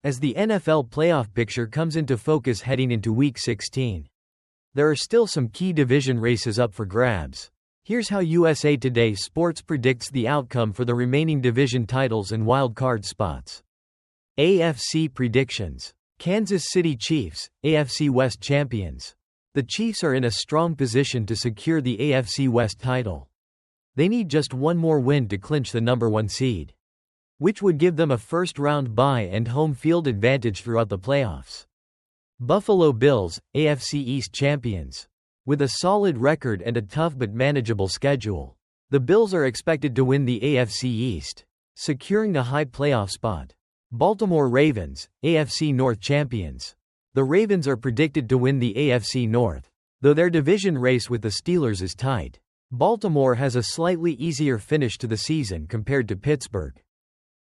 As the NFL playoff picture comes into focus heading into Week 16, there are still some key division races up for grabs. Here's how USA Today Sports predicts the outcome for the remaining division titles and wild card spots. AFC predictions. Kansas City Chiefs, AFC West champions. The Chiefs are in a strong position to secure the AFC West title. They need just one more win to clinch the number 1 seed, which would give them a first-round bye and home field advantage throughout the playoffs. Buffalo Bills, AFC East champions. With a solid record and a tough but manageable schedule, the Bills are expected to win the AFC East, securing a high playoff spot. Baltimore Ravens, AFC North champions. The Ravens are predicted to win the AFC North, though their division race with the Steelers is tight. Baltimore has a slightly easier finish to the season compared to Pittsburgh,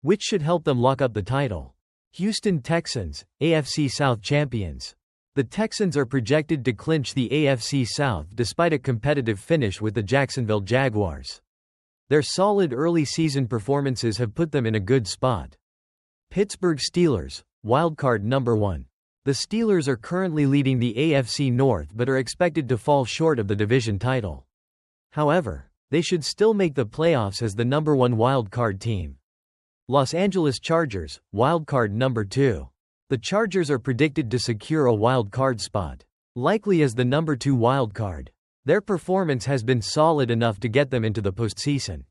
which should help them lock up the title. Houston Texans, AFC South champions. The Texans are projected to clinch the AFC South despite a competitive finish with the Jacksonville Jaguars. Their solid early season performances have put them in a good spot. Pittsburgh Steelers, wildcard number 1. The Steelers are currently leading the AFC North but are expected to fall short of the division title. However, they should still make the playoffs as the number 1 wildcard team. Los Angeles Chargers, wildcard number 2. The Chargers are predicted to secure a wild card spot, likely as the number 2 wild card. Their performance has been solid enough to get them into the postseason.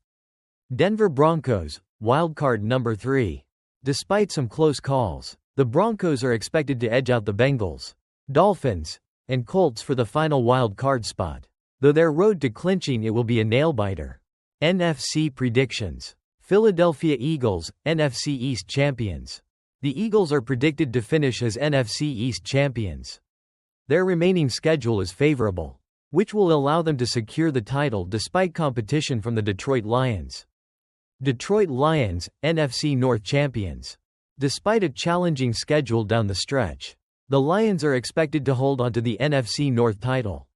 Denver Broncos, wild card number 3. Despite some close calls, the Broncos are expected to edge out the Bengals, Dolphins, and Colts for the final wild card spot, though their road to clinching it will be a nail-biter. NFC predictions. Philadelphia Eagles, NFC East champions. The Eagles are predicted to finish as NFC East champions. Their remaining schedule is favorable, which will allow them to secure the title despite competition from the Detroit Lions. Detroit Lions, NFC North champions. Despite a challenging schedule down the stretch, the Lions are expected to hold onto the NFC North title.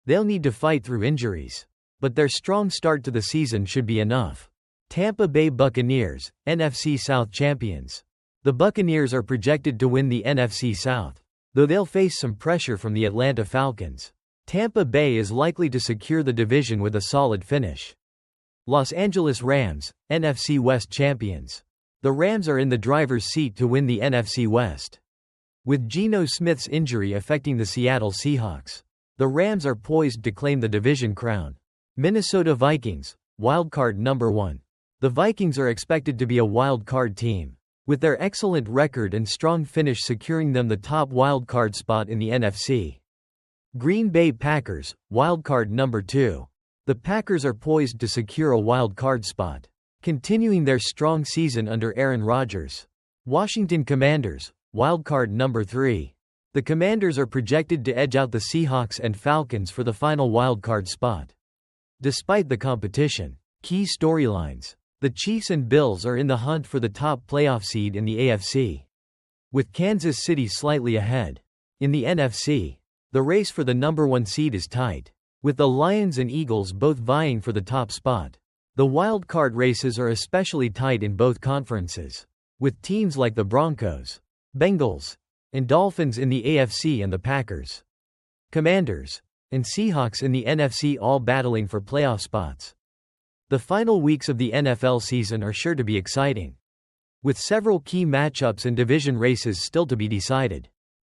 They'll need to fight through injuries, but their strong start to the season should be enough. Tampa Bay Buccaneers, NFC South champions. The Buccaneers are projected to win the NFC South, though they'll face some pressure from the Atlanta Falcons. Tampa Bay is likely to secure the division with a solid finish. Los Angeles Rams, NFC West champions. The Rams are in the driver's seat to win the NFC West. With Geno Smith's injury affecting the Seattle Seahawks, the Rams are poised to claim the division crown. Minnesota Vikings, wildcard number 1. The Vikings are expected to be a wild card team, with their excellent record and strong finish securing them the top wild card spot in the NFC. Green Bay Packers, wildcard number 2. The Packers are poised to secure a wild card spot, continuing their strong season under Aaron Rodgers. Washington Commanders, wildcard number 3. The Commanders are projected to edge out the Seahawks and Falcons for the final wildcard spot. Despite the competition, key storylines. The Chiefs and Bills are in the hunt for the top playoff seed in the AFC, with Kansas City slightly ahead. In the NFC, the race for the number 1 seed is tight, with the Lions and Eagles both vying for the top spot. The wild card races are especially tight in both conferences, with teams like the Broncos, Bengals, and Dolphins in the AFC and the Packers, Commanders, and Seahawks in the NFC all battling for playoff spots. The final weeks of the NFL season are sure to be exciting, with several key matchups and division races still to be decided.